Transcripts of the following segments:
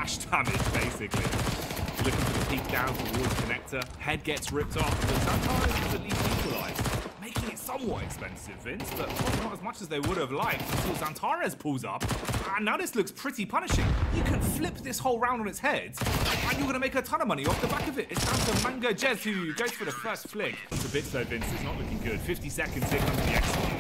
splash damage, basically. Looking for the peek down towards connector. Head gets ripped off, but Zantares is at least equalized, making it somewhat expensive, Vince, but probably not as much as they would have liked until Zantares pulls up. And now this looks pretty punishing. You can flip this whole round on its head, and you're going to make a ton of money off the back of it. It's down to Mango Jez, who goes for the first flick. It's a bit though, Vince. It's not looking good. 50 seconds, here comes the execute.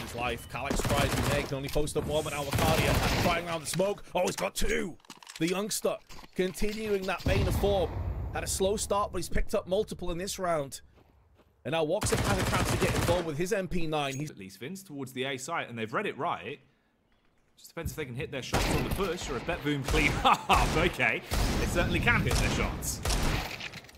His life. Calyx tries to make, can only post up one, but now Arcadia trying around the smoke. Oh, he's got two. The youngster continuing that vein of form. Had a slow start, but he's picked up multiple in this round. And now Woxip has a chance to get involved with his MP9. He's at least Vince towards the A site, and they've read it right. Just depends if they can hit their shots on the push or if BetBoom clean up. Okay, they certainly can hit their shots.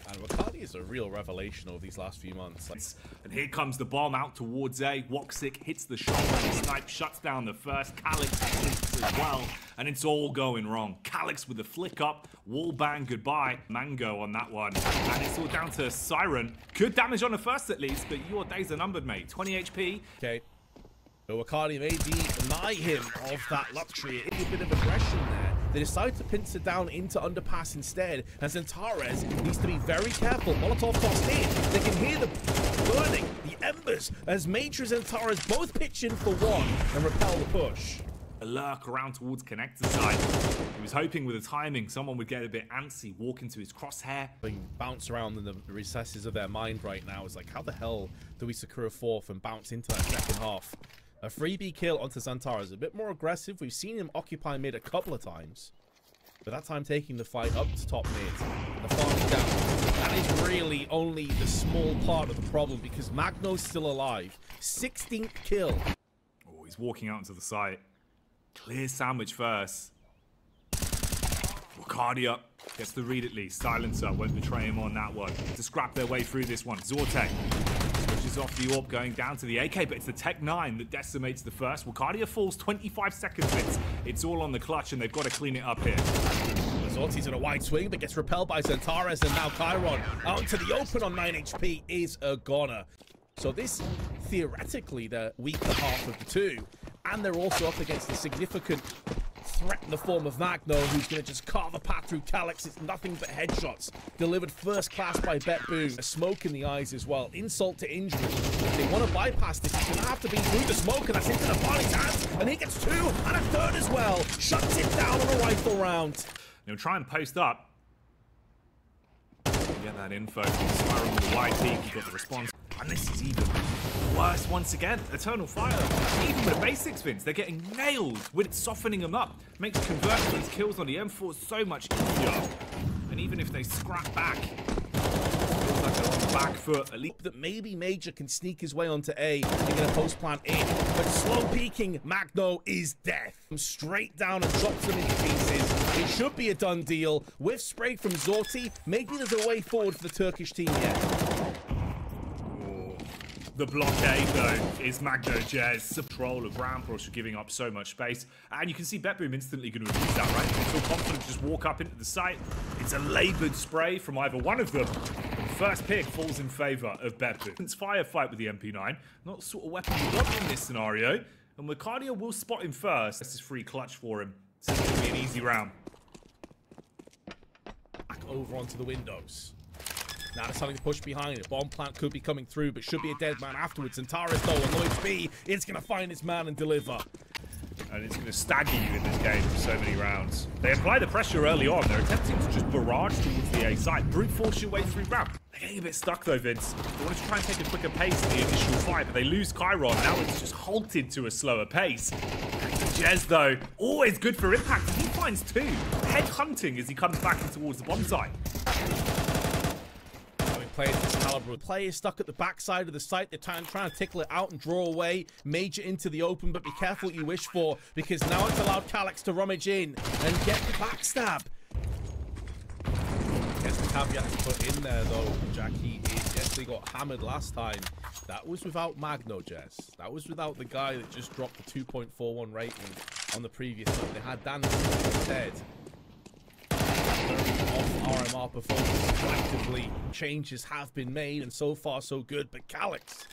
And Arcadia is a real revelation over these last few months. And here comes the bomb out towards A. Woxic hits the shot. Snipe shuts down the first. Calyx hits as well. And it's all going wrong. Calyx with the flick up. Wall bang goodbye. Mango on that one. And it's all down to Siren. Good damage on the first at least, but your days are numbered, mate. 20 HP. Okay. So Arcadia may deny him of that luxury. It's a bit of aggression there. They decide to pincer down into Underpass instead, and Zantares needs to be very careful. Molotov tossed in. They can hear the burning, the embers, as Major and Zantares both pitch in for one and repel the push. A lurk around towards connector side. He was hoping with the timing someone would get a bit antsy, walk into his crosshair. Being bounced around in the recesses of their mind right now is like, how the hell do we secure a fourth and bounce into that second half? A freebie kill onto Zantares, a bit more aggressive. We've seen him occupy mid a couple of times, but that time taking the fight up to top mid. The farming down. That is really only the small part of the problem because Magno's still alive. 16th kill. Oh, he's walking out into the site. Clear sandwich first. Arcadia gets the read at least. Silencer won't betray him on that one. To scrap their way through this one. Zorte switches off the AWP going down to the AK, but it's the Tech 9 that decimates the first. Arcadia falls 25 seconds. It's all on the clutch and they've got to clean it up here. Zorte's in a wide swing but gets repelled by Zantares, and now Chiron out into the open on 9 HP is a goner. So this, theoretically, the weaker half of the two, and they're also up against a significant threat in the form of Magno, who's going to just carve a path through Calyx. It's nothing but headshots. Delivered first class by BetBoom. A smoke in the eyes as well. Insult to injury. If they want to bypass this, it's going to have to be through the smoke, and that's into the body's hands. And he gets two, and a third as well. Shuts it down on a rifle round. They'll try and post up. Get that info. Siren with the wide peak. You got the response. And this is even worse once again. Eternal Fire. Even with the basics, Vince, they're getting nailed with it, softening them up. Makes converting these kills on the M4 so much easier. And even if they scrap back, feels like they're on the back foot. At least that maybe Major can sneak his way onto A and get a post plant in. But slow peeking Magno is death. Straight down and drops them into pieces. It should be a done deal. Whiff spray from Zorti. Maybe there's a way forward for the Turkish team yet. The blockade, though, is Magno Jez. Control of ramp, or giving up so much space. And you can see BetBoom instantly going to abuse that, right? They feel confident to just walk up into the site. It's a laboured spray from either one of them. The first pick falls in favour of BetBoom. It's firefight with the MP9. Not the sort of weapon you want in this scenario. And Arcadia will spot him first. This is free clutch for him. This is going to be an easy round. Back over onto the windows. Now they're starting to push behind it. Bomb plant could be coming through, but should be a dead man afterwards. And Taris, though, on Lloyd's B, it's going to find its man and deliver. And it's going to stagger you in this game for so many rounds. They apply the pressure early on. They're attempting to just barrage towards the A side. Brute force your way through ramp. They're getting a bit stuck, though, Vince. They want to try and take a quicker pace in the initial fight, but they lose Chiron. Now it's just halted to a slower pace. Jez, though, always good for impact. He finds two. Head hunting as he comes back in towards the bomb site. Players this caliber. Players stuck at the backside of the site. They're trying to tickle it out and draw away. Major into the open, but be careful what you wish for, because now it's allowed Calyx to rummage in and get the backstab. Guess the caveat to put in there, though, Jackie, is yes, they got hammered last time. That was without Magno, Jess. That was without the guy that just dropped the 2.41 rating on the previous one. They had Dan instead. Off RMR performance collectively, changes have been made, and so far so good. But Calyx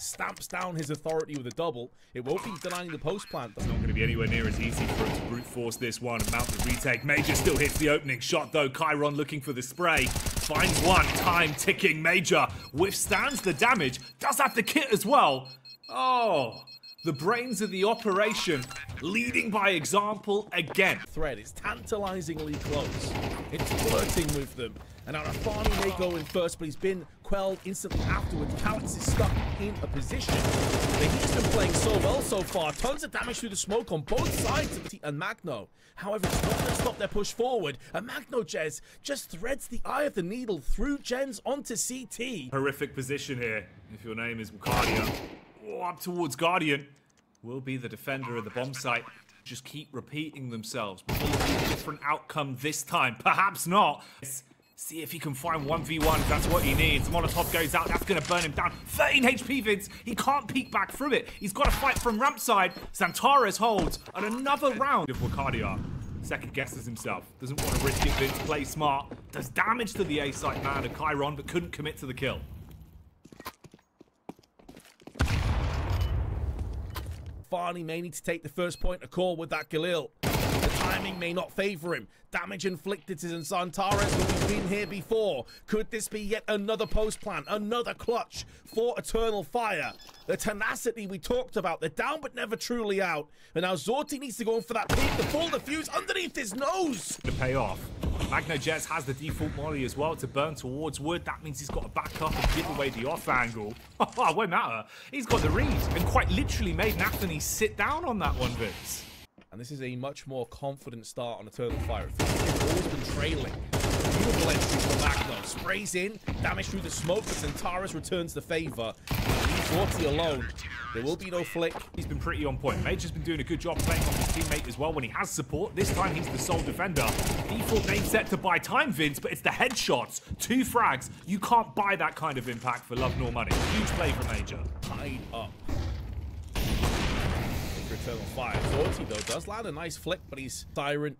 stamps down his authority with a double. It won't be denying the post plant. It's not going to be anywhere near as easy for him to brute force this one and mount the retake. Major still hits the opening shot though. Chiron looking for the spray. Finds one, time ticking. Major withstands the damage. Does have the kit as well. Oh, the brains of the operation, leading by example again. Thread is tantalizingly close. It's flirting with them. And now Rafani may go in first, but he's been quelled instantly afterwards. Calix is stuck in a position. But he's been playing so well so far. Tons of damage through the smoke on both sides of and Magno. However, it's not going to stop their push forward. And Magno Jez just threads the eye of the needle through Gens onto CT. Horrific position here. If your name is Wukardia, up towards Guardian, will be the defender of the bomb site. Just keep repeating themselves. Will it be a different outcome this time? Perhaps not. See if he can find 1v1 if that's what he needs. Molotov goes out, that's going to burn him down. 13 HP, Vince. He can't peek back through it. He's got to fight from ramp side. Xantares holds, and another round of Wukardia. Second guesses himself. Doesn't want to risk it, Vince. Play smart. Does damage to the A-site man and Chiron, but couldn't commit to the kill. Farney may need to take the first point of call with that Galil. The timing may not favor him. Damage inflicted to Xantares, but we've been here before. Could this be yet another post plant, another clutch for Eternal Fire? The tenacity we talked about, they're down but never truly out. And now Zorti needs to go in for that peek, the full defuse underneath his nose. To pay off. Magno Jez has the default molly as well to burn towards wood. That means he's got to back up and give away the off angle. It won't matter. He's got the read and quite literally made Nathany sit down on that one, Vince. And this is a much more confident start on Eternal Fire. He's always been trailing. Beautiful entry from Magno. Sprays in, damage through the smoke, but Xantares returns the favor. Leaves Zorti alone. There will be no flick. He's been pretty on point. Major's been doing a good job playing off his teammate as well when he has support. This time he's the sole defender. Default name set to buy time, Vince, but it's the headshots. 2 frags. You can't buy that kind of impact for love nor money. Huge play for Major. Tied up. Eternal Fire. Zorti, though, does land a nice flick, but he's Siren.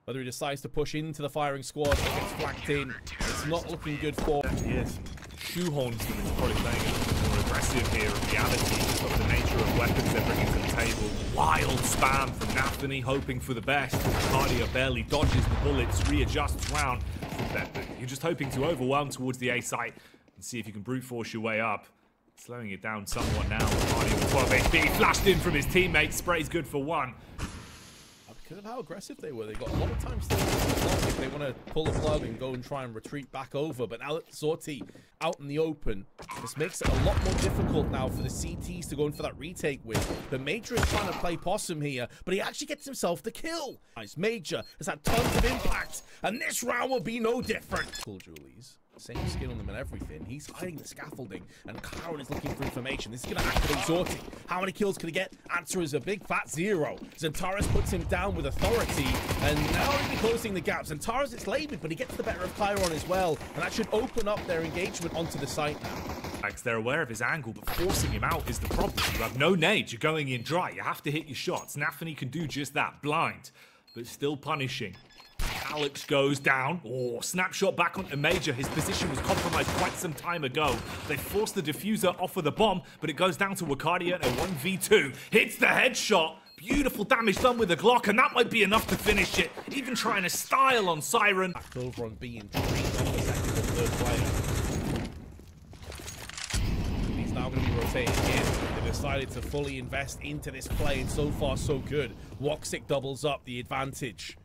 Whether he decides to push into the firing squad or gets flacked in, it's not looking good for him. Yes. Shoehorns them into probably playing a little bit more aggressive here in reality, just of the nature of weapons they're bringing to the table. Wild spam from Nathany, hoping for the best. Cardia barely dodges the bullets, readjusts round. You're just hoping to overwhelm towards the A site and see if you can brute force your way up. Slowing it down somewhat now. Cardia with 12 HP, flashed in from his teammate. Spray's good for 1. Because of how aggressive they were, they got a lot of time still if they want to pull the plug and go and try and retreat back over. But now that Zorti out in the open, this makes it a lot more difficult now for the CTs to go in for that retake with. The Major is trying to play possum here, but he actually gets himself the kill. Nice. Major has had tons of impact, and this round will be no different. Cool, Julies. Same skin on them and everything. He's hiding the scaffolding, and Chiron is looking for information. This is going to activate Zorti. How many kills can he get? Answer is a big fat 0. Xantares puts him down with authority, and now he'll be closing the gap. Xantares is labored, but he gets the better of Chiron as well, and that should open up their engagement onto the site now. They're aware of his angle, but forcing him out is the problem. You have no nades, you're going in dry. You have to hit your shots. Nathany can do just that, blind, but still punishing. Alex goes down. Oh, snapshot back onto Major. His position was compromised quite some time ago. They forced the diffuser off of the bomb, but it goes down to Wukardia and a 1v2. Hits the headshot. Beautiful damage done with the Glock, and that might be enough to finish it. Even trying to style on Siren. Back over on B and treat on the second and third player. He's now going to be rotating in. They decided to fully invest into this play, and so far so good. Woxic doubles up the advantage.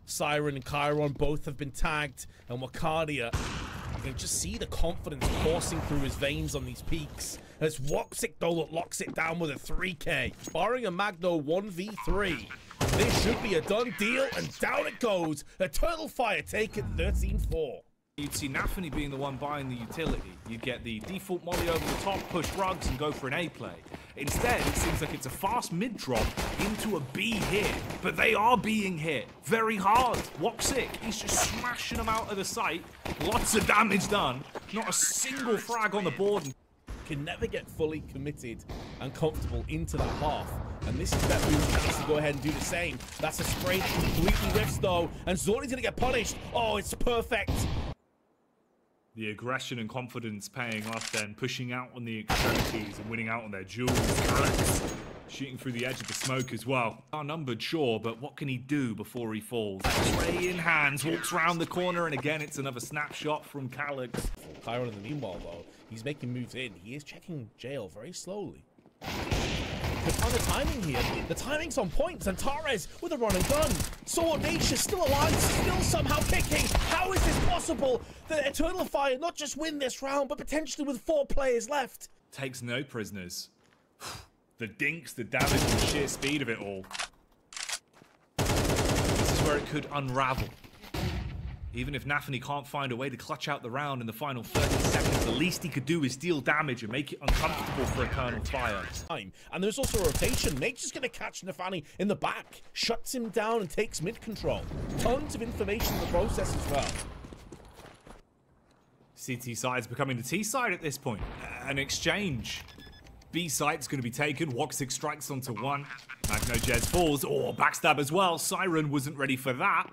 Siren and Chiron both have been tagged, and Wukardia, you can just see the confidence coursing through his veins on these peaks. As Woxic though locks it down with a 3K, barring a Magno 1v3. This should be a done deal, and down it goes. Eternal Fire take it 13-4. You'd see Nathany being the one buying the utility. You'd get the default molly over the top, push rugs, and go for an A play. Instead, it seems like it's a fast mid-drop into a B hit, but they are being hit very hard. Woxic, he's just smashing them out of the site. Lots of damage done. Not a single frag on the board. Can never get fully committed and comfortable into that half. And this is BetBoom's chance to go ahead and do the same. That's a spray that completely whiffs though, and Zorti's gonna get punished. Oh, it's perfect. The aggression and confidence paying off then, pushing out on the extremities and winning out on their duels. Alex shooting through the edge of the smoke as well. Outnumbered, sure, but what can he do before he falls? X-ray in hands, walks around the corner, and again, it's another snapshot from Calyx. Kyron in the meanwhile, though, he's making moves in. He is checking jail very slowly. But on the timing here, the timing's on point. Zantares with a run and gun. So Audacious still alive, still somehow kicking. How is this possible? The Eternal Fire not just win this round, but potentially with 4 players left. Takes no prisoners. The dinks, the damage, and the sheer speed of it all. This is where it could unravel. Even if Nafany can't find a way to clutch out the round in the final 30 seconds, the least he could do is deal damage and make it uncomfortable for Eternal Fire. And there's also a rotation. Nature's going to catch Nafany in the back, shuts him down and takes mid control. Tons of information in the process as well. CT side's becoming the T side at this point. An exchange. B site's going to be taken. Woxic strikes onto one. Magnojez falls. Oh, backstab as well. Siren wasn't ready for that.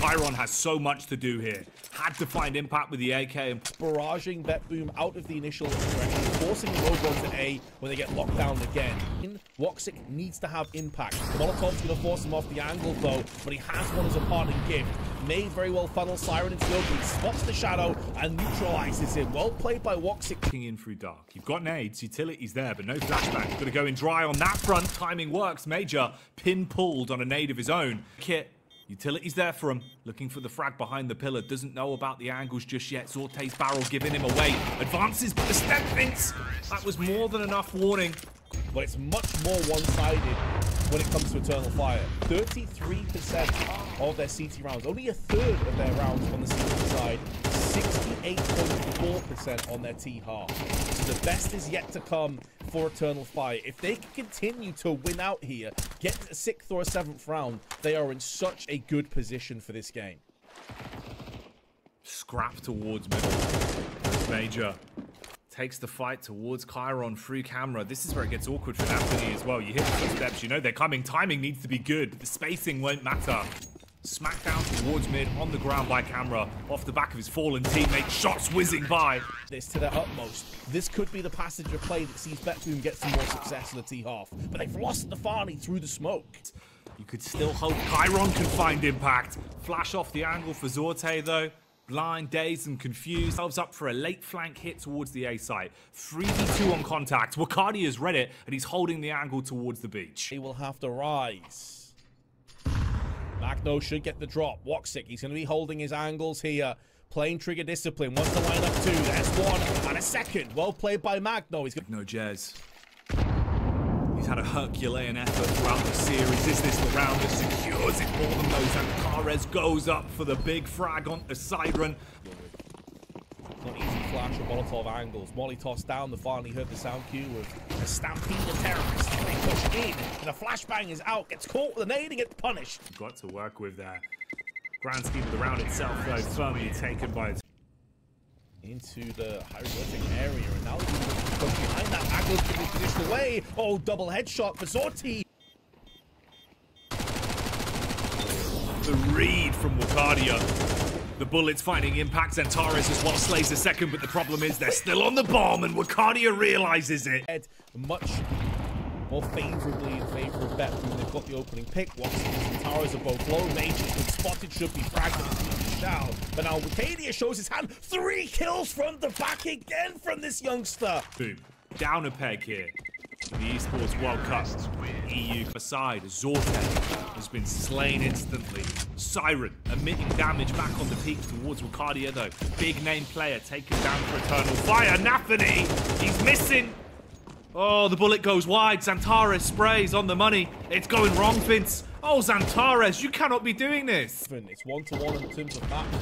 Chiron has so much to do here. Had to find impact with the AK and barraging BetBoom out of the initial direction, forcing them over onto A when they get locked down again. Woxic needs to have impact. Molotov's going to force him off the angle though, but he has one as a parting gift. May very well funnel Siren into the open. He spots the shadow and neutralizes him. Well played by Woxic. King in through dark. You've got nades, utilities there, but no flashback. You've got to go in dry on that front. Timing works. Major pin pulled on a nade of his own. Kit. Utilities there for him. Looking for the frag behind the pillar. Doesn't know about the angles just yet. Zorte's barrel giving him away. Advances, but the step hints. That was more than enough warning. But it's much more one-sided when it comes to Eternal Fire. 33% of their CT rounds. Only a third of their rounds on the CT side. 68.4% on their T half. So the best is yet to come for Eternal Fire. If they can continue to win out here, get a 6th or a 7th round, they are in such a good position for this game. Scrap towards middle. Major takes the fight towards Chiron through camera. This is where it gets awkward for Nafany as well. You hit the footsteps, you know they're coming. Timing needs to be good, but the spacing won't matter. Smackdown towards mid, on the ground by camera, off the back of his fallen teammate, shots whizzing by. This to their utmost. This could be the passage of play that sees BetBoom get some more success in the T half. But they've lost Nafany through the smoke. You could still hope Chiron can find impact. Flash off the angle for Zorte though. Blind, dazed, and confused. Themselves up for a late flank hit towards the A site. 3v2 on contact. Wakadi has read it, and he's holding the angle towards the beach. He will have to rise. Magno should get the drop. Woxic, he's going to be holding his angles here. Playing trigger discipline. Wants to line up 2. There's 1 and a second. Well played by Magno. He's no Jez. He's had a Herculean effort throughout the series. Is this the round that secures it more than those? And Perez goes up for the big frag on the Siren. Not easy flash of Molotov angles. Molly tossed down. They finally heard the sound cue of a stampede of terrorists. They push in, and a flashbang is out. Gets caught with a nade and gets punished. Got to work with that. Grand scheme of the round itself, though, firmly taken by into the hieroglyphic area, and now he's behind that. Aglo's going to be positioned away. Oh, double headshot for Zorti. The read from Wakadia. The bullets finding impact. Zantares as well slays a second, but the problem is they're still on the bomb, and Wakadia realizes it. Much more favorably in favor of BetBoom. They've got the opening pick. Woxic and Zantares are both low. Nature's been spotted, should be fragged. But now Wakadia shows his hand. 3 kills from the back again from this youngster. Boom. Down a peg here. The Esports World Cup. EU aside, Zorte has been slain instantly. Siren emitting damage back on the peak towards Wakadia though. Big name player taken down for Eternal Fire. Nafany, he's missing. Oh, the bullet goes wide. Zantares sprays on the money. It's going wrong, Vince. Oh, Zantares, you cannot be doing this. It's 1-to-1 in terms of maps.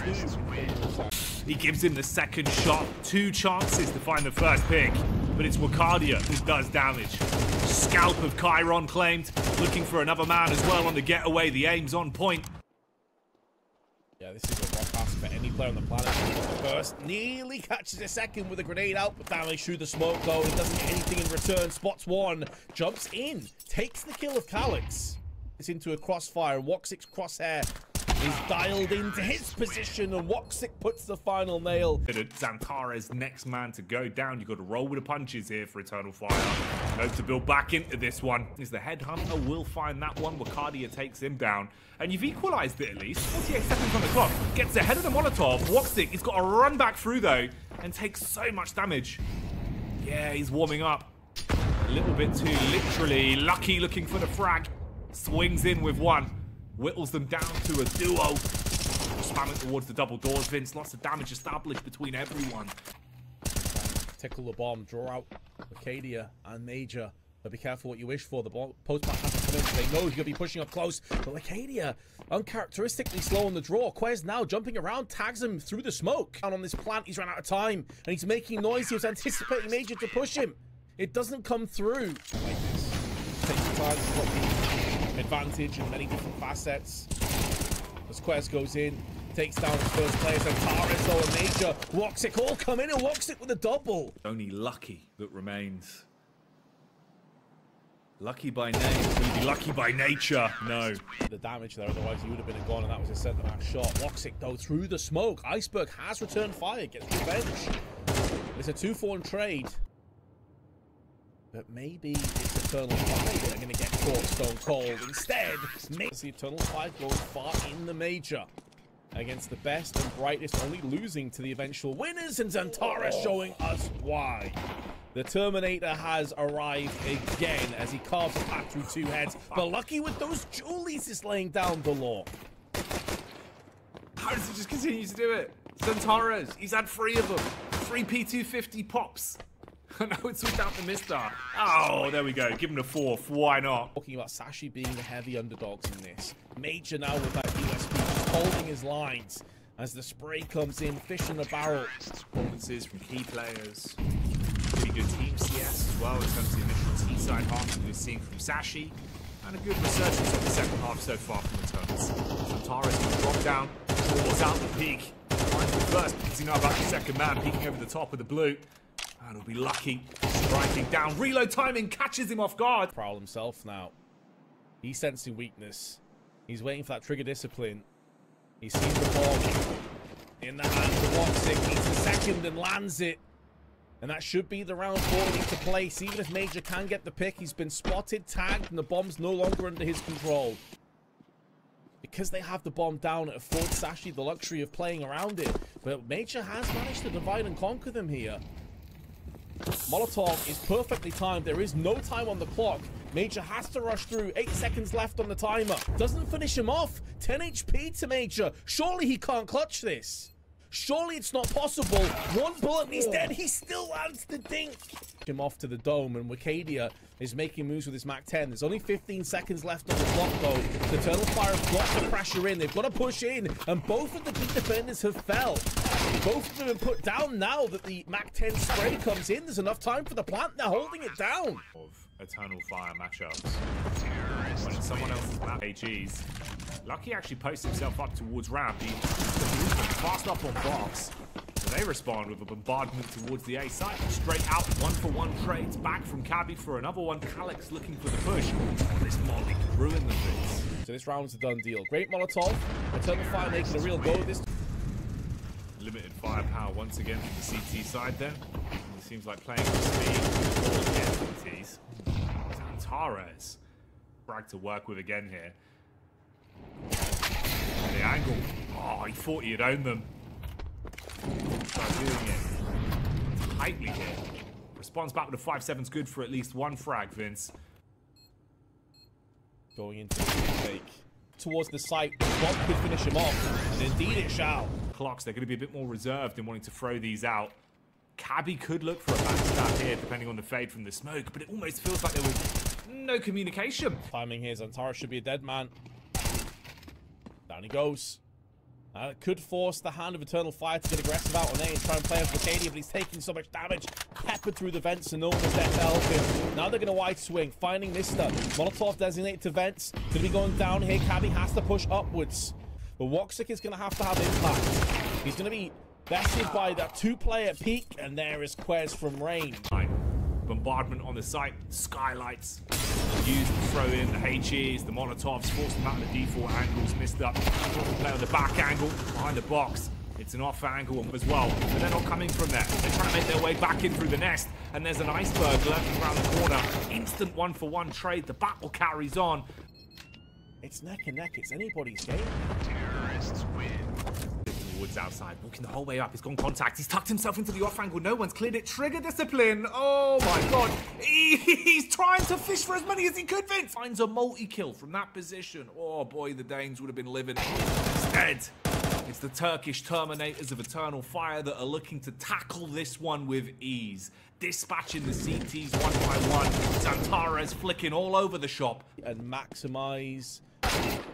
3-2. He gives him the second shot. 2 chances to find the first pick. But it's Wakadia who does damage. Scalp of Chiron claimed. Looking for another man as well on the getaway. The aim's on point. Yeah, this is a rock pass for any player on the planet. First, nearly catches a second with a grenade out, but damage through the smoke though. He doesn't get anything in return. Spots 1, jumps in, takes the kill of Calyx. It's into a crossfire, and Woxic's crosshair is dialed into his position, and Woxic puts the final nail. Xantares next man to go down. You've got to roll with the punches here for Eternal Fire. Hope to build back into this one. Is the headhunter will find that one. Wakadia takes him down. And you've equalized it at least. 48 seconds on the clock. Gets ahead of the Molotov. Woxic, he's got to run back through though and takes so much damage. Yeah, he's warming up. A little bit too literally. Lucky looking for the frag. Swings in with one. Whittles them down to a duo. Spamming towards the double doors, Vince. Lots of damage established between everyone. Tickle the bomb, draw out Arcadia and Major. But be careful what you wish for. The postman has to come in. They know he's going to be pushing up close. But Arcadia, uncharacteristically slow on the draw. Quez now jumping around, tags him through the smoke. And on this plant, he's run out of time. And he's making noise. He was anticipating Major to push him. It doesn't come through. Like this. Takes the time to got the advantage in many different facets. As Quez goes in, takes down his first players, and Taris or a Major. Woxic all come in, and Woxic with a double. Only Lucky that remains. Lucky by name, will he be lucky by nature? No. The damage there, otherwise he would have been gone, and that was a centre-back shot. Woxic, though, through the smoke. Iceberg has returned fire, gets revenge. It's a 2-4 trade. But maybe it's Eternal Fire that are going to get caught stone cold. Instead, the Eternal Fire goes far in the Major against the best and brightest, only losing to the eventual winners, and Xantares showing us why. The Terminator has arrived again as he carves a path through two heads, but Lucky with those Julies is laying down the law. How does he just continue to do it? Xantares, he's had 3 of them. 3 P250 pops. No, it's without the Mister. Oh, there we go. Give him the 4th. Why not? Talking about Sashi being the heavy underdogs in this. Major now with that USP, just holding his lines as the spray comes in, fish in the barrel. Performances from key players. Pretty good team CS as well in terms of the initial T-side half that we've seen from Sashi. And a good resurgence of the second half so far from the Turtles. Xantares can drop down, draws out the peak. Finds the first because he knows about the second man peeking over the top with the blue. And he'll be Lucky, striking down. Reload timing catches him off guard. Prowl himself now. He's sensing weakness. He's waiting for that trigger discipline. He sees the ball in the hands of Woxic. Needs the second and lands it. And that should be the round falling into place. Even if Major can get the pick, he's been spotted, tagged, and the bomb's no longer under his control. Because they have the bomb down, it affords Sashi the luxury of playing around it. But Major has managed to divide and conquer them here. Molotov is perfectly timed. There is no time on the clock. Major has to rush through. 8 seconds left on the timer. Doesn't finish him off. 10 HP to Major. Surely he can't clutch this. Surely it's not possible. 1 bullet and he's dead. He still lands the dink. Him off to the dome, and Wicadia is making moves with his MAC-10. There's only 15 seconds left on the clock, though. The Eternal Fire have got to pressure in. They've got to push in, and both of the key defenders have fell. Both of them have put down now that the MAC-10 spray comes in. There's enough time for the plant. They're holding it down. Of Eternal Fire matchups. When it's someone else's map, AGs. Lucky actually posts himself up towards ramp. He's fast up on box. So they respond with a bombardment towards the A side. Straight out, 1-for-1 trades back from Cabby for another one. Calyx looking for the push. This Molly could ruin the bits. So this round's a done deal. Great Molotov. Eternal Fire making a real go of this. Limited firepower once again from the CT side there. It seems like playing with speed. CTs. Xantares. Brag to work with again here. The angle. Oh, he thought he had owned them. Start doing it tightly here. Responds back with a 5-7's good for at least 1 frag, Vince. Going into the take towards the site. The bomb could finish him off, and indeed it shall. Clocks, they're going to be a bit more reserved in wanting to throw these out. Cabby could look for a backstab here, depending on the fade from the smoke, but it almost feels like there was no communication. Timing here, Xantares should be a dead man. Down he goes. It could force the hand of Eternal Fire to get aggressive out on A and try and play off Wicadia, but he's taking so much damage. Peppered through the vents, and no one was there to help him. Now they're going to wide swing, finding Mister. Molotov designated to vents. Going to be going down here. Cabby has to push upwards. But Woxic is going to have impact. He's going to be bested by that 2-player peak, and there is Quez from Rain. Bombardment on the site, skylights used to throw in the HEs, the Molotovs, force them out of the default angles, missed up. Play on the back angle, behind the box. It's an off angle as well, but they're not coming from there. They're trying to make their way back in through the nest, and there's an iceberg lurking around the corner. Instant 1-for-1 trade, the battle carries on. It's neck and neck, it's anybody's game. Terrorists win. Woods outside, walking the whole way up. He's gone contact. He's tucked himself into the off angle. No one's cleared it. Trigger discipline. Oh my god. He's trying to fish for as many as he could, Vince. Finds a multi-kill from that position. Oh boy, the Danes would have been living. Instead, it's the Turkish Terminators of Eternal Fire that are looking to tackle this one with ease. Dispatching the CTs one by one. Zantares flicking all over the shop. And maximize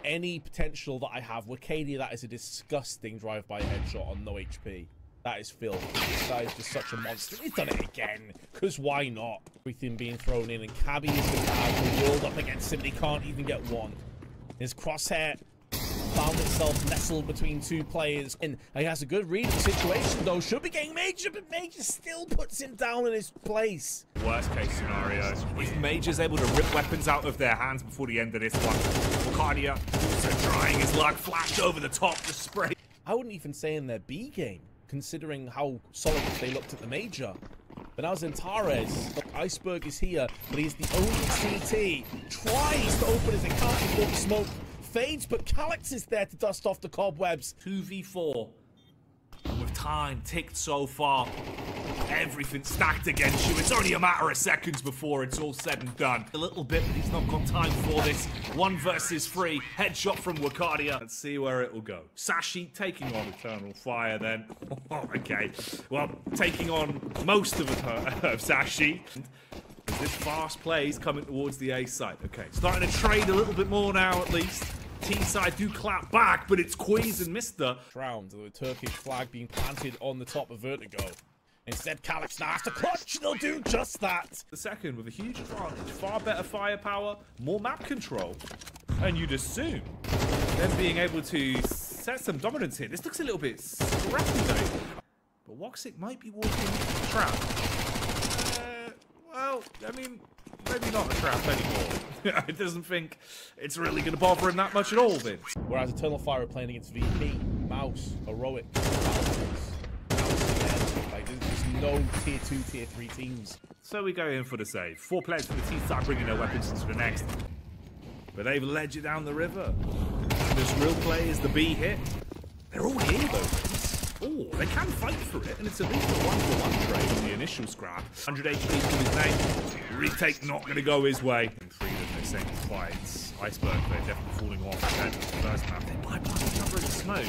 any potential that I have. Wakadia, that is a disgusting drive-by headshot on no HP. That is filthy. This guy is just such a monster. He's done it again, because why not? Everything being thrown in, and Cabby is going to have the world up against him, but he can't even get one. His crosshair found itself nestled between two players, and he has a good read of the situation, though. Should be getting Major, but Major still puts him down in his place. Worst case scenario is Major's able to rip weapons out of their hands before the end of this one. Wakadia also trying his luck, flashed over the top, the spray. I wouldn't even say in their B game, considering how solid they looked at the Major. But now Zantares, look, Iceberg is here, but he's the only CT. Tries to open his account before the smoke fades, but Calix is there to dust off the cobwebs. 2v4. And with time ticked so far, everything stacked against you. It's only a matter of seconds before it's all said and done. A little bit, but he's not got time for this. 1 versus 3. Headshot from Wakadia. Let's see where it will go. Sashi taking on Eternal Fire then. Oh, okay. Well, taking on most of Sashi. This fast play is coming towards the A side. Okay, starting to trade a little bit more now at least. T side do clap back, but it's Quiz and Mister. Round, the Turkish flag being planted on the top of Vertigo. Instead, Calix now has to clutch. They'll do just that. The second with a huge advantage. Far better firepower, more map control. And you'd assume them being able to set some dominance here. This looks a little bit scrappy though. But Woxic might be walking into the trap. Well, I mean, maybe not a trap anymore. I doesn't think it's really going to bother him that much at all, Vince. Whereas Eternal Fire are playing against VP, Mouse, Heroic, like, there's no tier 2, tier 3 teams. So we go in for the save. 4 players for the T start bringing their weapons into the next. But they've led you down the river. And this real play is the B hit. They're all here though. Oh, they can fight for it, and it's at least a 1-for-1 trade on the initial scrap. 100 HP to his name. Retake not going to go his way. 3 of they're saying fights. Iceberg, they're definitely falling off. And the first map, they bypass the cover of the smoke.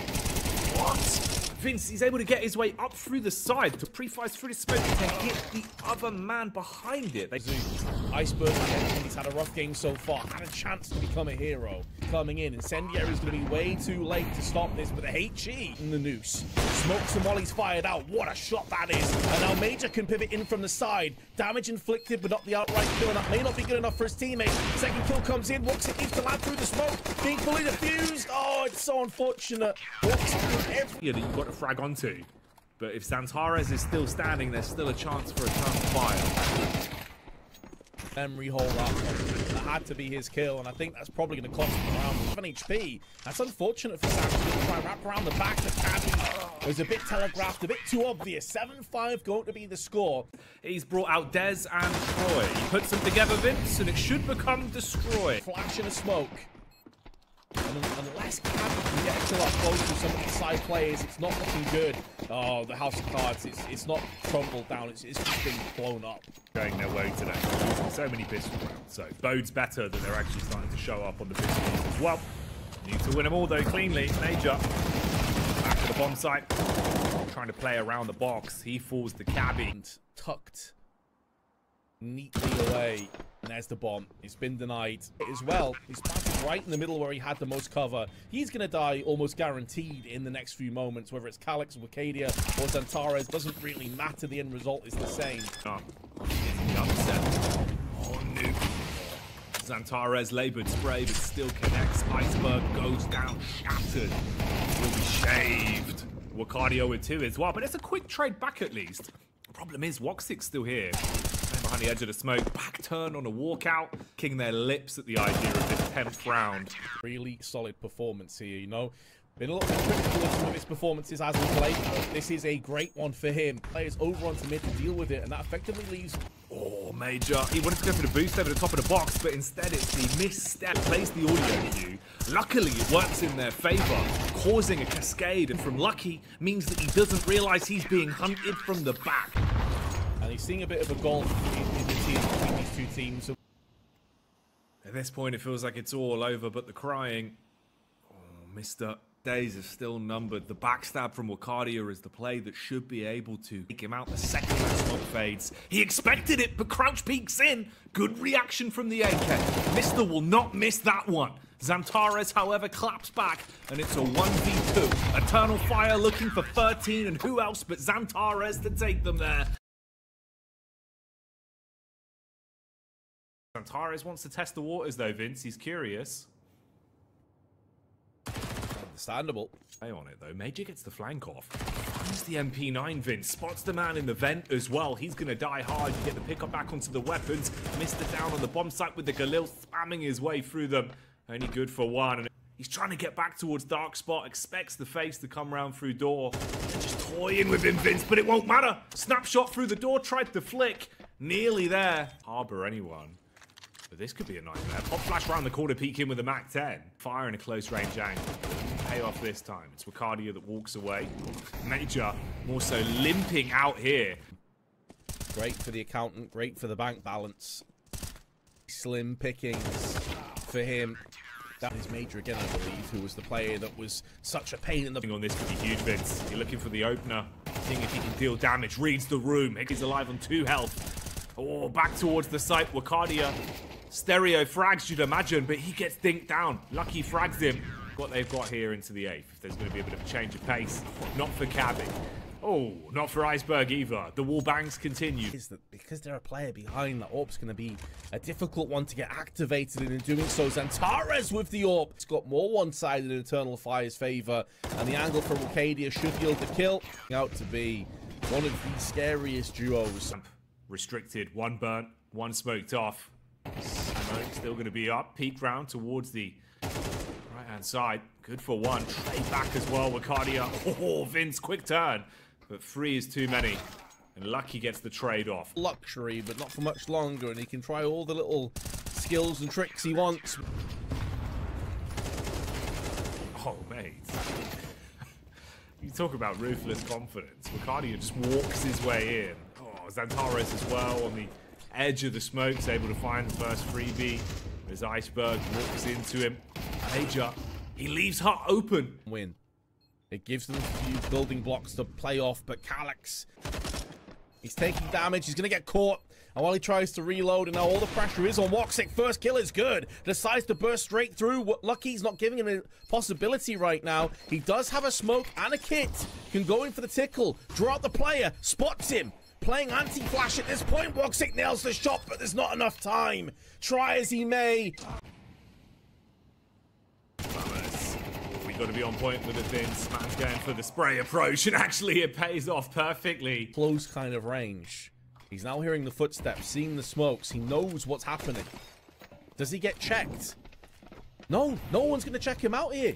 What? Vince, he's able to get his way up through the side to pre-fire through the smoke to hit the other man behind it. Iceberg, he's had a rough game so far. Had a chance to become a hero. Coming in, Incendiary is going to be way too late to stop this, but the HE in the noose. Smokes and Molly's fired out. What a shot that is. And now Major can pivot in from the side. Damage inflicted, but not the outright kill. And that may not be good enough for his teammate. Second kill comes in. Woxic needs to land through the smoke. Being fully defused. Oh, it's so unfortunate. Yeah, that you've got to frag onto. But if Zantares is still standing, there's still a chance for a Eternal Fire. Memory hole up. That had to be his kill, and I think that's probably going to cost him around 7 HP. That's unfortunate for Sashi to try and wrap around the back of Cabby. It was a bit telegraphed, a bit too obvious. 7-5 going to be the score. He's brought out Dez and Troy. He puts them together, Vince, and it should become Destroy. Flash in a smoke. And unless Cabby can get a kill up close to some of the side players, it's not looking good. Oh, the House of Cards, it's not crumbled down, it's just been blown up. Going their way today. So many pistol rounds, so bodes better that they're actually starting to show up on the pistols as well. Need to win them all though, cleanly. Major, back to the bomb site. Trying to play around the box. He falls to Cabby. Tucked neatly away. And there's the bomb. It's been denied as well. He's planted right in the middle where he had the most cover. He's going to die almost guaranteed in the next few moments. Whether it's Calix, Wakadia, or Zantares, doesn't really matter. The end result is the same. Oh, Nuke. Zantares labored spray, but still connects. Iceberg goes down, shattered. Will be shaved. Wakadia with 2 as well, but it's a quick trade back at least. The problem is, Woxic's still here. Behind around the edge of the smoke. Back turn on a walkout, kicking their lips at the idea of this 10th round. Really solid performance here, you know. Been a little bit critical of some of his performances as we play, but this is a great one for him. Players over onto mid to deal with it, and that effectively leaves... Oh, Major. He wanted to go for the boost over the top of the box, but instead it's the misstep. Plays the audio cue. Luckily, it works in their favor, causing a cascade. And from Lucky means that he doesn't realize he's being hunted from the back. And he's seeing a bit of a gulf in the team between these two teams. At this point, it feels like it's all over, but the crying... Oh, Mr. Days is still numbered. The backstab from Wakadia is the play that should be able to take him out the second that smoke fades. He expected it, but Crouch peeks in. Good reaction from the AK. Mister will not miss that one. Zantares, however, claps back, and it's a 1v2. Eternal Fire looking for 13, and who else but Zantares to take them there. Zantares wants to test the waters though, Vince. He's curious. Understandable. Play on it though. Major gets the flank off. Finds the MP9, Vince. Spots the man in the vent as well. He's gonna die hard to get the pickup back onto the weapons. Missed it down on the bomb site with the Galil spamming his way through them. Only good for one. And he's trying to get back towards Dark Spot. Expects the face to come round through door. They're just toying with him, Vince, but it won't matter. Snapshot through the door. Tried to flick. Nearly there. Harbor anyone. But this could be a nightmare. Pop flash around the corner, peek in with a Mac 10. Fire in a close range angle. Pay off this time. It's Wakadia that walks away. Major more so limping out here. Great for the accountant, great for the bank balance. Slim pickings for him. That is Major again, I believe, who was the player that was such a pain in the... On this could be huge, Vince. You're looking for the opener. Seeing if he can deal damage. Reads the room. He's alive on 2 health. Oh, back towards the site. Wakadia. Stereo frags, you'd imagine, but he gets dinked down. Lucky frags him. What they've got here into the 8th. If there's going to be a bit of a change of pace. Not for Cabby. Oh, not for Iceberg either. The wall bangs continue. Is that because they're a player behind, that AWP's going to be a difficult one to get activated, and in doing so, Zantares with the AWP. It's got more one-sided in Eternal Fire's favor, and the angle from Wakadia should yield the kill. Out to be one of the scariest duos. Restricted, 1 burnt, 1 smoked off. Smoke still going to be up. Peek round towards the right-hand side. Good for 1. Trade back as well. Wakadia. Oh, Vince, quick turn. But 3 is too many. And Lucky gets the trade off. Luxury, but not for much longer. And he can try all the little skills and tricks he wants. Oh, mate. You talk about ruthless confidence. Wakadia just walks his way in. Oh, Zantares as well on the edge of the smokes, able to find the first freebie as Iceberg walks into him. Major, he leaves hut open. Win. It gives them a few building blocks to play off, but Calyx, he's taking damage. He's going to get caught. And while he tries to reload, and now all the pressure is on Woxic. First kill is good. Decides to burst straight through. Lucky's not giving him a possibility right now. He does have a smoke and a kit. Can go in for the tickle. Draw out the player. Spots him. Playing anti-flash at this point. Woxic nails the shot, but there's not enough time. Try as he may. We got to be on point with the Vince. Man's going for the spray approach, and actually it pays off perfectly. Close kind of range. He's now hearing the footsteps, seeing the smokes. He knows what's happening. Does he get checked? No, no one's going to check him out here.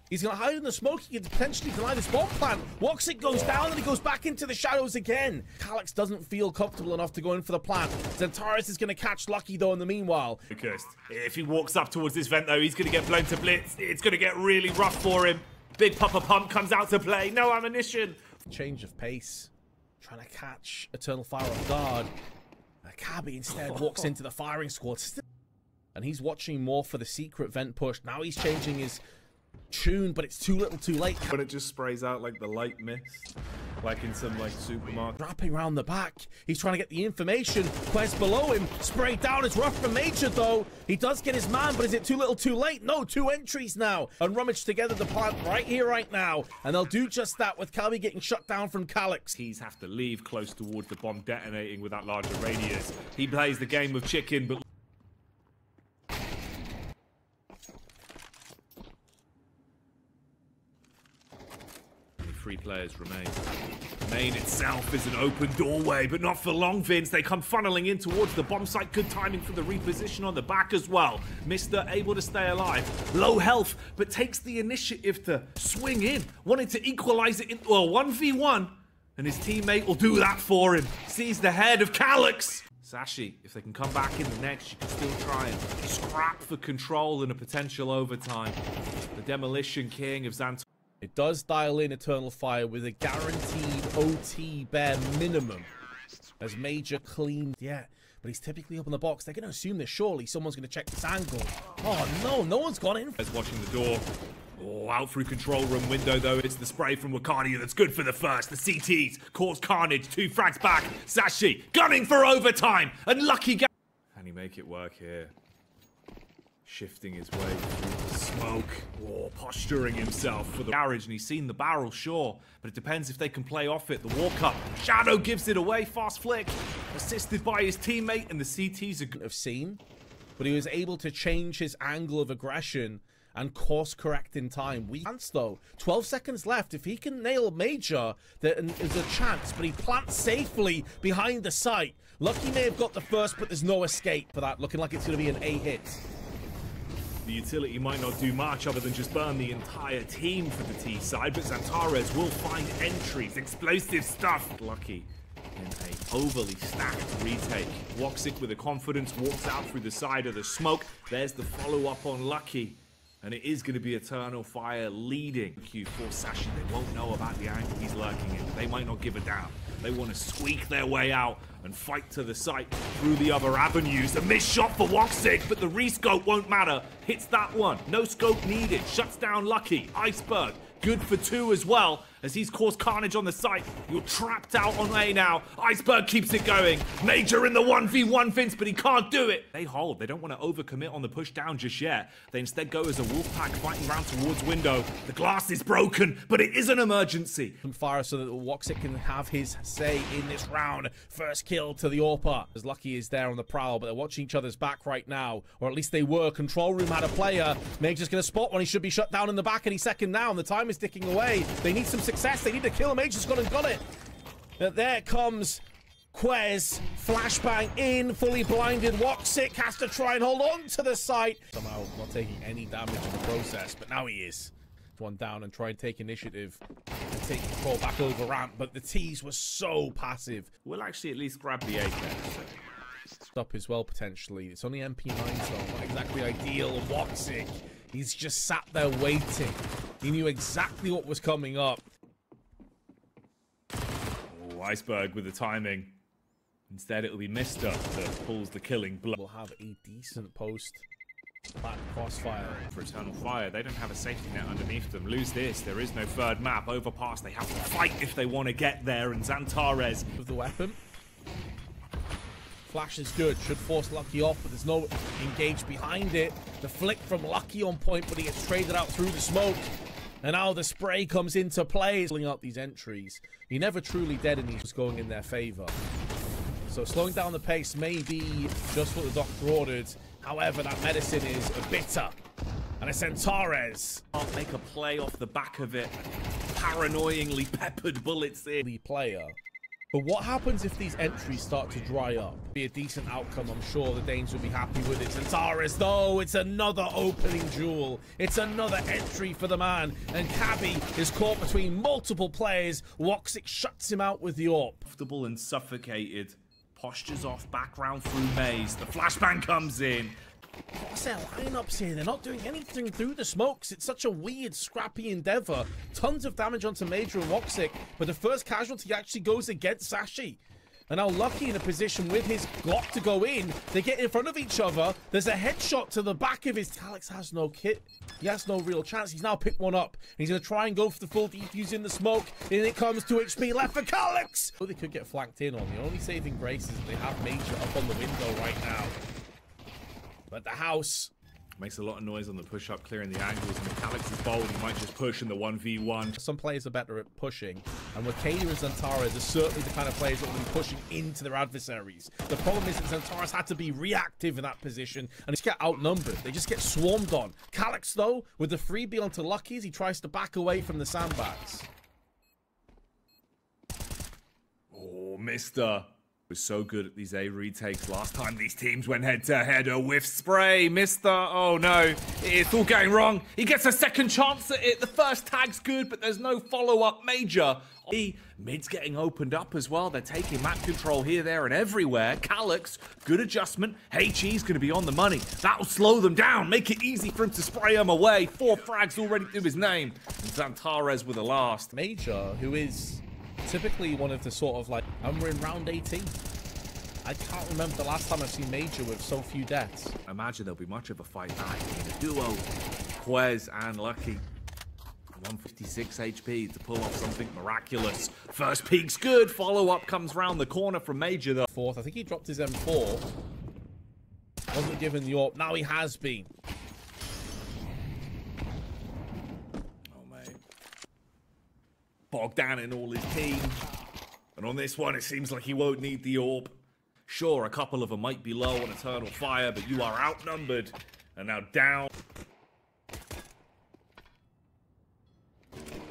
He's going to hide in the smoke. He could potentially deny this bomb plant. Woxic goes down and he goes back into the shadows again. Calyx doesn't feel comfortable enough to go in for the plant. Zantares is going to catch Lucky though in the meanwhile. Because if he walks up towards this vent though, he's going to get blown to blitz. It's going to get really rough for him. Big Papa Pump comes out to play. No ammunition. Change of pace. Trying to catch Eternal Fire off guard. Cabby instead walks into the firing squad. And he's watching more for the secret vent push. Now he's changing his tune, but it's too little too late. When it just sprays out like the light mist, like in some like supermarket. Wrapping around the back. He's trying to get the information. Quest below him. Sprayed down. It's rough for Major though. He does get his man, but is it too little too late? No, 2 entries now. And rummage together the plant right here, right now. And they'll do just that with Calvi getting shut down from Calyx. He's have to leave close towards the bomb detonating with that larger radius. He plays the game of chicken, but 3 players remain. Main itself is an open doorway, but not for long, Vince. They come funneling in towards the bomb site. Good timing for the reposition on the back as well. Mr. able to stay alive. Low health, but takes the initiative to swing in. Wanted to equalize it in, well, 1v1. And his teammate will do that for him. Sees the head of Calyx. Sashi, if they can come back in the next, you can still try and scrap for control and a potential overtime. The Demolition King of Xantar. It does dial in Eternal Fire with a guaranteed OT bare minimum. As Major cleaned, yeah, but he's typically up in the box. They're going to assume that surely someone's going to check this angle. Oh no, no one's gone in. He's watching the door. Oh, out through control room window though. It's the spray from Wakania that's good for the first. The CTs cause carnage. 2 frags back. Sashi gunning for overtime. And Lucky. Can he make it work here? Shifting his way through the smoke. Oh, posturing himself for the garage. And he's seen the barrel, sure. But it depends if they can play off it. The walk up. Shadow gives it away. Fast flick. Assisted by his teammate. And the CTs are have seen. But he was able to change his angle of aggression and course correct in time. Chance though, 12 seconds left. If he can nail Major, there is a chance, but he plants safely behind the site. Lucky may have got the first, but there's no escape for that. Looking like it's going to be an A hit. The utility might not do much other than just burn the entire team for the T side, but Xantares will find entries, explosive stuff. Lucky in a overly stacked retake. Woxic with a confidence walks out through the side of the smoke. There's the follow-up on Lucky. And it is going to be Eternal Fire leading Q4 Sashi. They won't know about the angle he's lurking in. They might not give a damn. They want to squeak their way out and fight to the site through the other avenues. A missed shot for Woxic, but the rescope won't matter. Hits that one. No scope needed. Shuts down Lucky. Iceberg. Good for 2 as well, as he's caused carnage on the site. You're trapped out on A now. Iceberg keeps it going. Major in the 1v1 Vince, but he can't do it. They hold. They don't want to overcommit on the push down just yet. They instead go as a wolf pack fighting round towards window. The glass is broken, but it is an emergency. Fire so that Woxic can have his say in this round. First kill to the AWPA. As Lucky is there on the prowl, but they're watching each other's back right now. Or at least they were. Control room had a player. Major's going to spot one. He should be shut down in the back any second now, and the time is ticking away. They need some success. They need to kill him. Major's gone and got it. There comes Quez. Flashbang in. Fully blinded. Woxic has to try and hold on to the site. Somehow not taking any damage in the process, but now he is. One down and try and take initiative and take control back over ramp, but the T's were so passive. We'll actually at least grab the AK. Up as well, potentially. It's only MP9, so not exactly ideal. Woxic, he's just sat there waiting. He knew exactly what was coming up. Oh, Iceberg with the timing. Instead, it'll be Mister that pulls the killing blow. We'll have a decent post. Back crossfire for Eternal Fire. They don't have a safety net underneath them. Lose this, there is no third map. Overpass, they have to fight if they want to get there. And Xantares with the weapon. Flash is good, should force Lucky off, but there's no engage behind it. The flick from Lucky on point, but he gets traded out through the smoke. And now the spray comes into play. Pulling out these entries. He never truly dead, and he's going in their favor. So slowing down the pace may be just what the doctor ordered. However, that medicine is bitter. And it's Xantares. Can't make a play off the back of it. Paranoyingly peppered bullets in. The player. But what happens if these entries start to dry up? Be a decent outcome, I'm sure the Danes will be happy with it. Xantares, though, it's another opening jewel. It's another entry for the man. And Cabby is caught between multiple players. Woxic shuts him out with the AWP. Comfortable and suffocated. Postures off, background through maze. The flashbang comes in. What's their lineups here? They're not doing anything through the smokes. It's such a weird, scrappy endeavor. Tons of damage onto Major and Woxic, but the first casualty actually goes against Sashi. And now Lucky in a position with his Glock to go in. They get in front of each other. There's a headshot to the back of his. Calyx has no kit. He has no real chance. He's now picked one up. He's going to try and go for the full defuse in the smoke. In it comes 2 HP left for Calyx. Oh, they could get flanked in on. The only saving grace is that they have Major up on the window right now. But the house makes a lot of noise on the push-up, clearing the angles, and if Calyx is bold, he might just push in the 1v1. Some players are better at pushing, and Wakania and Xantares are certainly the kind of players that will be pushing into their adversaries. The problem is that Xantares had to be reactive in that position, and just get outnumbered. They just get swarmed on. Calyx, though, with the freebie onto Lucky as he tries to back away from the sandbags. Mr. was so good at these A retakes last time these teams went head-to-head. A whiff spray. Mr. Oh no, it's all going wrong. He gets a second chance at it. The first tag's good, but there's no follow-up. Major. Mid's getting opened up as well. They're taking map control here, there, and everywhere. Calyx, good adjustment. HE's going to be on the money. That'll slow them down, make it easy for him to spray them away. 4 frags already to his name. And Xantares with the last. Major, who is typically one of the sort of like, and we're in round 18. I can't remember the last time I've seen Major with so few deaths. Imagine there'll be much of a fight back in a duo. Quez and Lucky. 156 HP to pull off something miraculous. First peek's good. Follow-up comes round the corner from Major though. Fourth, I think he dropped his M4. Wasn't given the AWP. Now he has been. Oh, mate. Bogged down in all his team. And on this one, it seems like he won't need the AWP. Sure, a couple of them might be low on Eternal Fire, but you are outnumbered. And now down.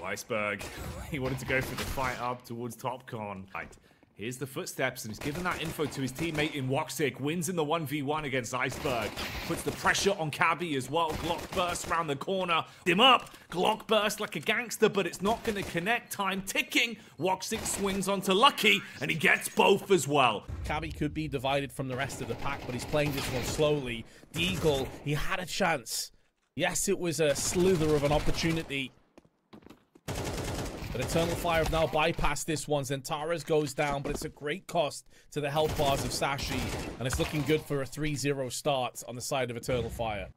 Iceberg, he wanted to go for the fight up towards TopCon. Right, here's the footsteps, and he's given that info to his teammate in Woxic. Wins in the 1v1 against Iceberg. Puts the pressure on Cabby as well. Glock burst around the corner. Him up. Glock burst like a gangster, but it's not going to connect. Time ticking. Woxic swings onto Lucky, and he gets both as well. Cabby could be divided from the rest of the pack, but he's playing this one slowly. Deagle, he had a chance. Yes, it was a slither of an opportunity. But Eternal Fire have now bypassed this one. Xantares goes down, but it's a great cost to the health bars of Sashi. And it's looking good for a 3-0 start on the side of Eternal Fire.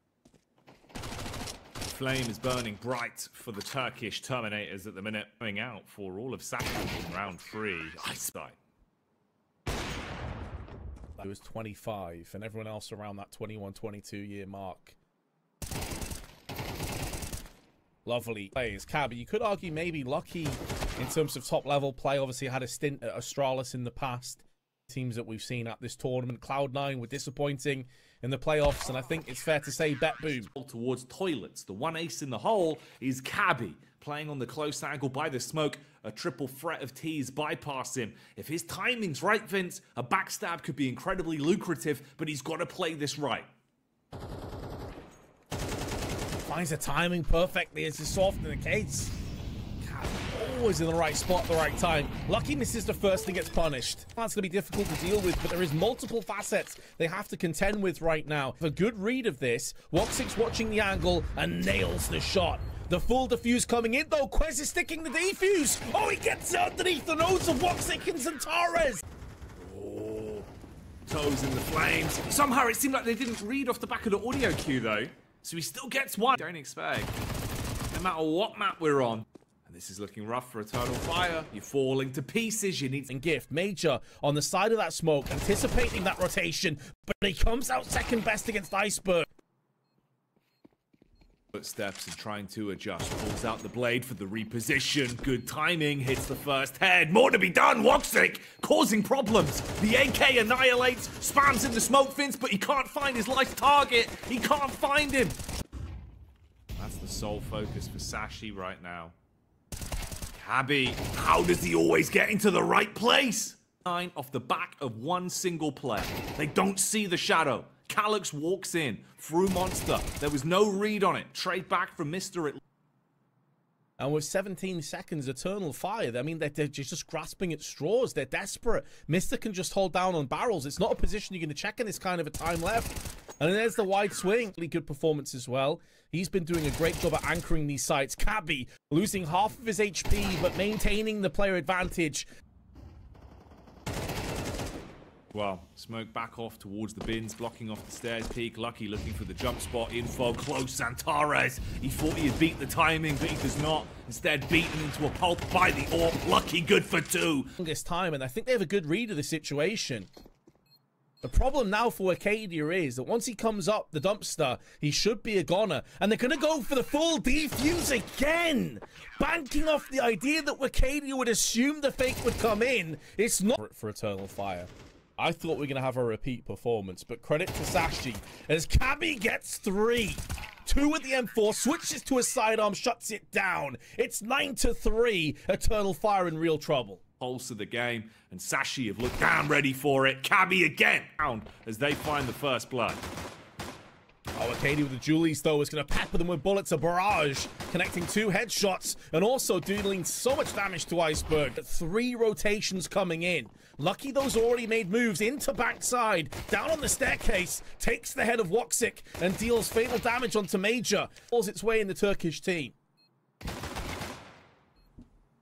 Flame is burning bright for the Turkish Terminators at the minute. Going out for all of Sashi in round 3. Iceberg. He was 25, and everyone else around that 21, 22 year mark. Lovely plays. Cabby, you could argue maybe Lucky in terms of top-level play. Obviously, had a stint at Astralis in the past. Teams that we've seen at this tournament. Cloud9 were disappointing in the playoffs, and I think it's fair to say BetBoom. Towards toilets. The one ace in the hole is Cabby, playing on the close angle by the smoke. A triple threat of T's bypass him. If his timing's right, Vince, a backstab could be incredibly lucrative, but he's got to play this right. Finds the timing perfectly, as is so often the case. God, always in the right spot at the right time. Lucky misses the first and gets punished. That's going to be difficult to deal with, but there is multiple facets they have to contend with right now. A good read of this. Woxic's watching the angle and nails the shot. The full defuse coming in, though. Quez is sticking the defuse. Oh, he gets underneath the nose of Woxic and Xantares. Oh, toes in the flames. Somehow it seemed like they didn't read off the back of the audio cue, though. So he still gets one. Don't expect. No matter what map we're on. And this is looking rough for Eternal Fire. You're falling to pieces. You need... And Gift, Major on the side of that smoke, anticipating that rotation. But he comes out second best against Iceberg. Footsteps and trying to adjust. Pulls out the blade for the reposition. Good timing. Hits the first head. More to be done. Woxic causing problems. The AK annihilates. Spams in the smoke fins, but he can't find his life target. He can't find him. That's the sole focus for Sashi right now. Cabby, how does he always get into the right place? 9 off the back of one single play. They don't see the shadow. Calyx walks in through Monster. There was no read on it. Trade back from Mr. And with 17 seconds, Eternal Fire, I mean, they're just grasping at straws. They're desperate. Mr. can just hold down on barrels. It's not a position you're going to check in this kind of a time left. And then there's the wide swing. Really good performance as well. He's been doing a great job at anchoring these sites. Cabby losing half of his HP, but maintaining the player advantage. Well, smoke back off towards the bins, blocking off the stairs peak. Lucky looking for the jump spot info. Close Xantares. He thought he had beat the timing, but he does not. Instead, beaten into a pulp by the AWP. Lucky good for 2. Longest time, and I think they have a good read of the situation. The problem now for Arcadia is that once he comes up the dumpster, he should be a goner. And they're going to go for the full defuse again. Banking off the idea that Arcadia would assume the fake would come in. It's not for Eternal Fire. I thought we were going to have a repeat performance, but credit to Sashi as Cabby gets 3. 2 with the M4, switches to a sidearm, shuts it down. It's 9-3, Eternal Fire in real trouble. pulse of the game, and Sashi have looked down ready for it. Cabby again down as they find the first blood. Oh, Arcady with the Julies, though, is going to pepper them with bullets. A barrage, connecting 2 headshots, and also dealing so much damage to Iceberg. 3 rotations coming in. Lucky those already made moves into backside, down on the staircase, takes the head of Woxic, and deals fatal damage onto Major. Pulls its way in the Turkish team.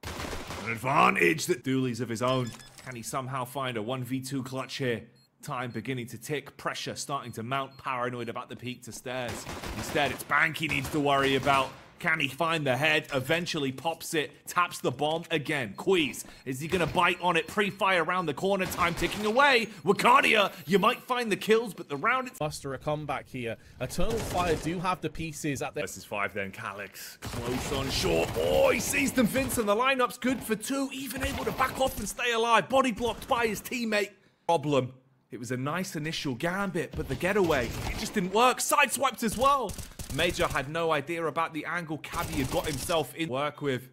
An advantage that Dooley's of his own. Can he somehow find a 1v2 clutch here? Time beginning to tick, pressure starting to mount, paranoid about the peak to stairs. Instead, it's Bank he needs to worry about. Can he find the head? Eventually pops it, taps the bomb again. Queez, is he gonna bite on it? Pre-fire around the corner, time ticking away. Wakadia, you might find the kills, but the round... Buster a comeback here. Eternal Fire do have the pieces at their... Versus 5 then, Calyx. Close on short. Oh, he sees them, Vincent. The lineup's good for 2. Even able to back off and stay alive. Body blocked by his teammate. Problem. It was a nice initial gambit, but the getaway, it just didn't work. Sideswiped as well. Major had no idea about the angle Cabby had got himself in work with.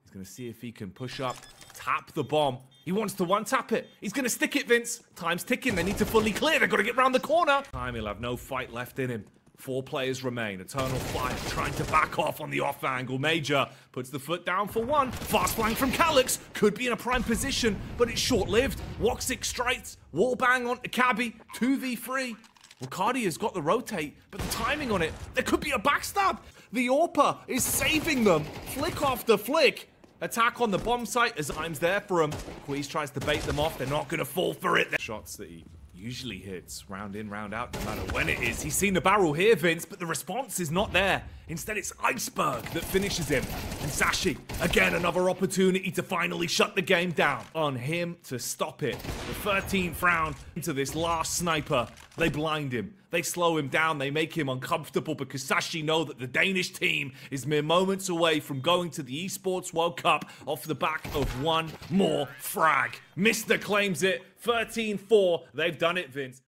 He's going to see if he can push up, tap the bomb. He wants to one-tap it. He's going to stick it, Vince. Time's ticking. They need to fully clear. They've got to get round the corner. Time, he'll have no fight left in him. 4 players remain. Eternal Fire trying to back off on the off angle. Major puts the foot down for 1. Fast flank from Calyx. Could be in a prime position, but it's short-lived. Woxic strikes. Wallbang on Cabby. 2v3. Riccardi has got the rotate, but the timing on it, there could be a backstab. The Orpa is saving them. Flick after flick. Attack on the bomb site as time's there for him. Queez tries to bait them off. They're not going to fall for it. Shots that he usually hits, round in, round out, no matter when it is. He's seen the barrel here, Vince, but the response is not there. Instead, it's Iceberg that finishes him. And Sashi, again, another opportunity to finally shut the game down. On him to stop it. The 13th round into this last sniper. They blind him. They slow him down. They make him uncomfortable because Sashi know that the Danish team is mere moments away from going to the Esports World Cup off the back of 1 more frag. Mr. claims it. 13-4. They've done it, Vince.